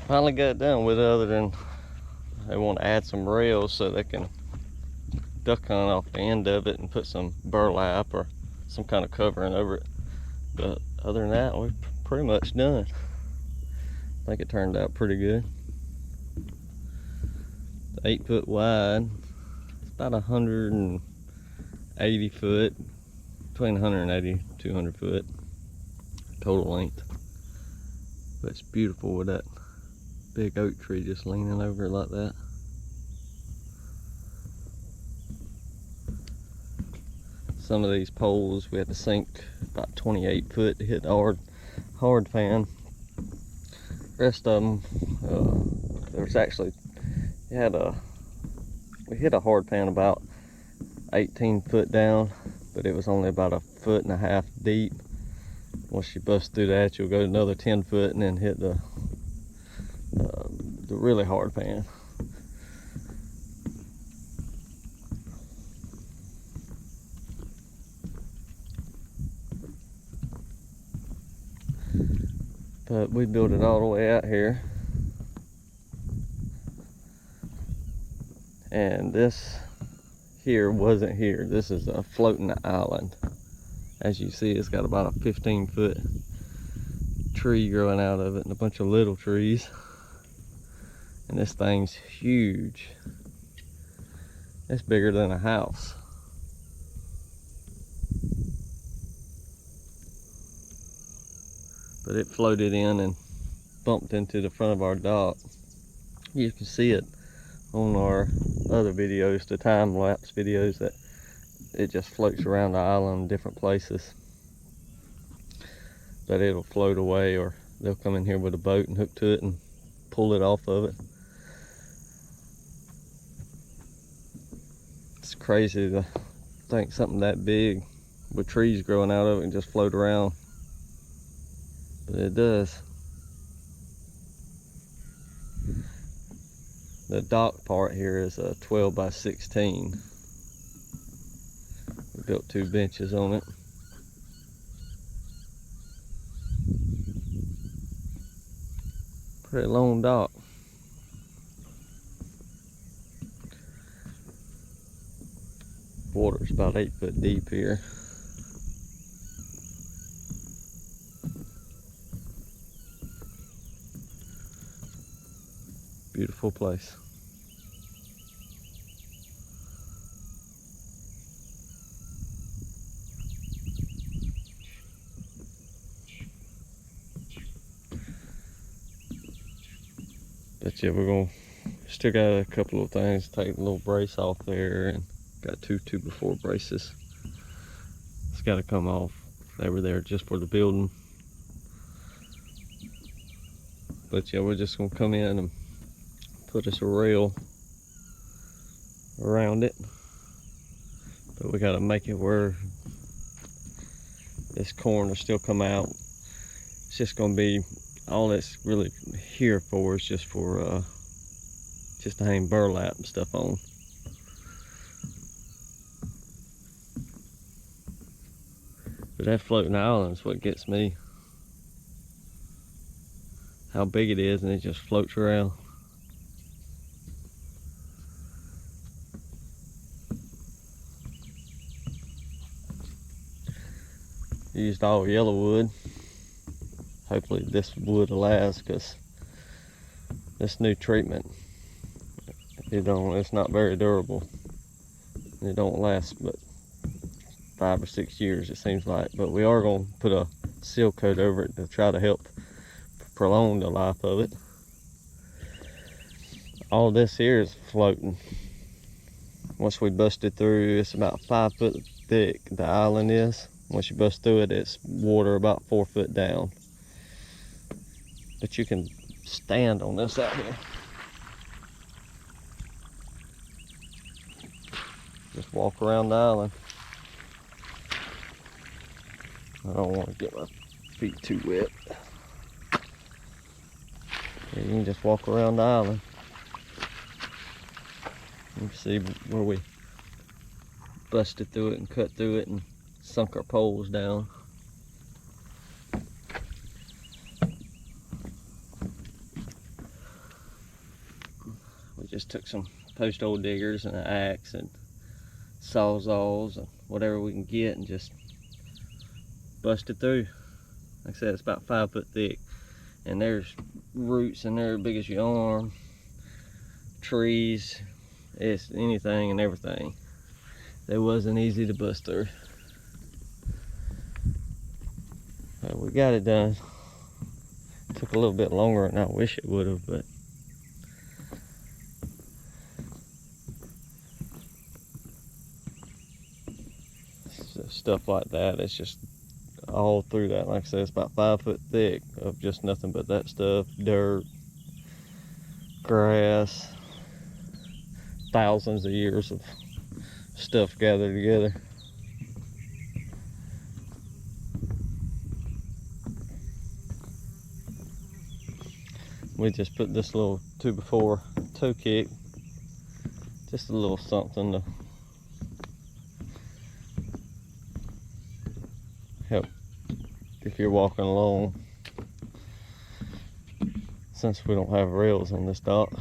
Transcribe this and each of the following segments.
Finally got done with it, other than they want to add some rails so they can duck hunt off the end of it and put some burlap or some kind of covering over it. But other than that, we're pretty much done. I think it turned out pretty good. 8 foot wide. It's about 180 foot, between 180 and 200 foot total length. But it's beautiful with that big oak tree just leaning over it like that. Some of these poles we had to sink about 28 foot to hit the hard fan. Rest of them, there's actually, we hit a hard pan about 18 foot down, but it was only about 1.5 foot deep. Once you bust through that, you'll go another 10 foot and then hit the really hard pan. But we built it all the way out here. And this here wasn't here. This is a floating island. As you see, it's got about a 15-foot tree growing out of it and a bunch of little trees. And this thing's huge. It's bigger than a house. But it floated in and bumped into the front of our dock. You can see it on our other videos, the time-lapse videos, that it just floats around the island in different places. But it'll float away, or they'll come in here with a boat and hook to it and pull it off of it. It's crazy to think something that big with trees growing out of it and just float around. But it does. The dock part here is a 12 by 16. We built 2 benches on it. Pretty long dock. Water's about 8 foot deep here. Beautiful place. But yeah, we're gonna still got a couple of things. Take the little brace off there, and got 2 2x4 braces. It's got to come off. They were there just for the building. But yeah, we're just gonna come in and put us a rail around it. But we gotta make it where this corner still come out. It's just gonna be, all that's really here for is just for just to hang burlap and stuff on. But that floating island is what gets me. How big it is, and it just floats around. Used all yellow wood. Hopefully this wood will last, because this new treatment, it's not very durable. It don't last but 5 or 6 years, it seems like. But we are going to put a seal coat over it to try to help prolong the life of it. All this here is floating. Once we bust it through, it's about 5 foot thick, the island is. Once you bust through it, it's water about 4 foot down. But you can stand on this out here. Just walk around the island. I don't want to get my feet too wet. Yeah, you can just walk around the island. You can see where we busted through it and cut through it and sunk our poles down. just took some post hole diggers and an axe and sawzalls and whatever we can get and just busted through. Like I said, it's about 5 foot thick, and there's roots in there big as your arm, trees, it's anything and everything. It wasn't easy to bust through. But we got it done. Took a little bit longer than I wish it would have, but stuff like that, it's just all through that. Like I said, it's about 5 foot thick of just nothing but that stuff. Dirt, grass, thousands of years of stuff gathered together. We just put this little 2x4 toe kick, just a little something to help if you're walking along, since we don't have rails on this dock.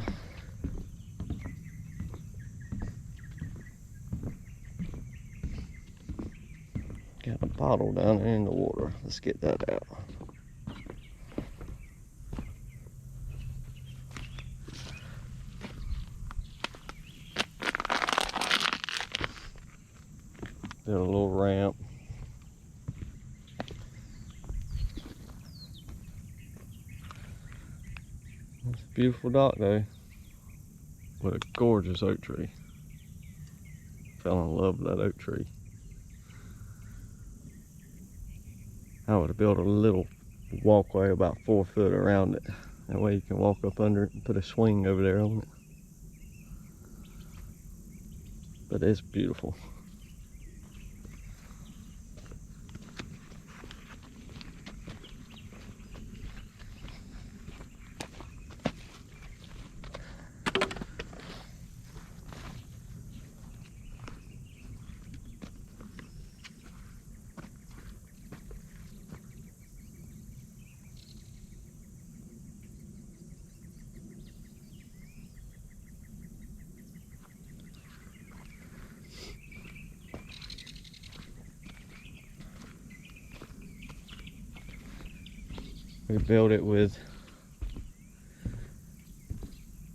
Got a bottle down there in the water. Let's get that out. Did a little ramp. It's a beautiful dock though, with a gorgeous oak tree. Fell in love with that oak tree. I would have built a little walkway about 4 foot around it. That way you can walk up under it and put a swing over there on it. But it's beautiful. We built it with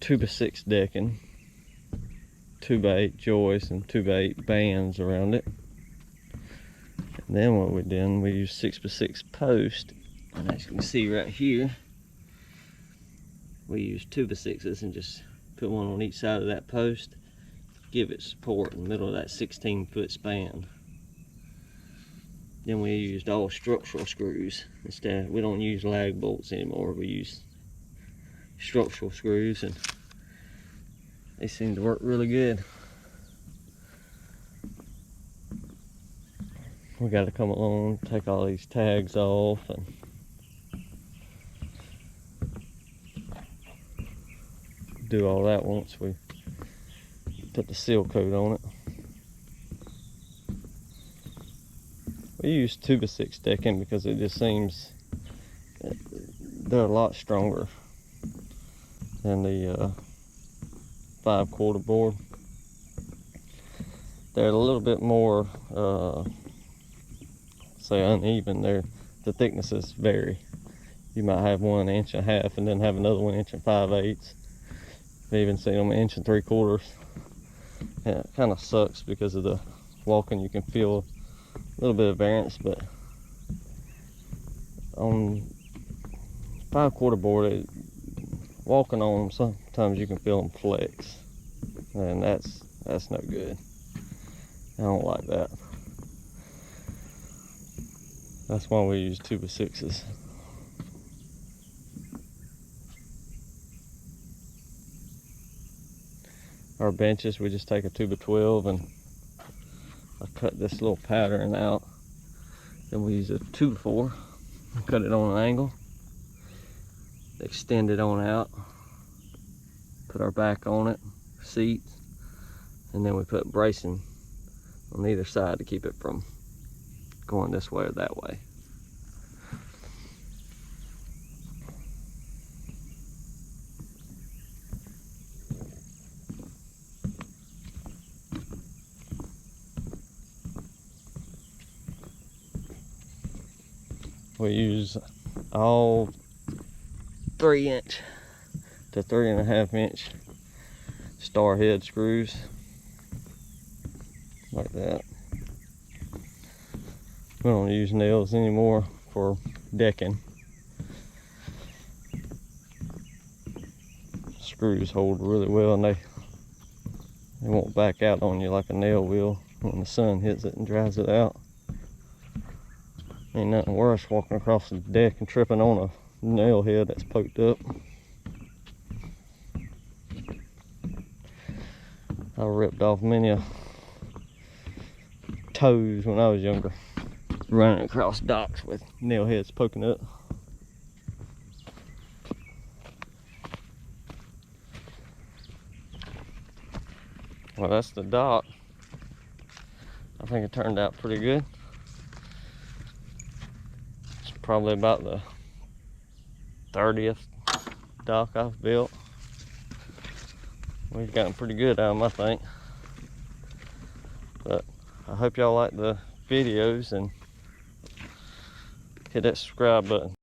2x6 decking, 2x8 joists, and 2x8 bands around it. And then what we did, we used 6x6 post, and as you can see right here, we used 2x6s and just put one on each side of that post, give it support in the middle of that 16-foot span. Then we used all structural screws instead. We don't use lag bolts anymore. We use structural screws, and they seem to work really good. We got to come along, take all these tags off, and do all that once we put the seal coat on it. We use 2x6 decking because it just seems they're a lot stronger than the 5/4 board. They're a little bit more, say, uneven. The thicknesses vary. You might have 1.5 inches and then have another 1 inch and 5/8. I've even seen them 1 3/4 inches. And it kind of sucks because of the walking. You can feel a little bit of variance, but on 5/4 board, walking on them, sometimes you can feel them flex, and that's no good. I don't like that. That's why we use 2x6s. Our benches, we just take a 2x12 and I cut this little pattern out. Then we use a 2x4 and cut it on an angle, extend it on out, put our back on it, seats, and then we put bracing on either side to keep it from going this way or that way. We use all 3-inch to 3.5-inch star head screws like that. We don't use nails anymore for decking. Screws hold really well, and they won't back out on you like a nail will when the sun hits it and dries it out. Ain't nothing worse walking across the deck and tripping on a nail head that's poked up. I ripped off many a toes when I was younger, running across docks with nail heads poking up. Well, that's the dock. I think it turned out pretty good. It's probably about the 30th dock I've built. We've gotten pretty good out of them, I think. But I hope y'all like the videos and hit that subscribe button.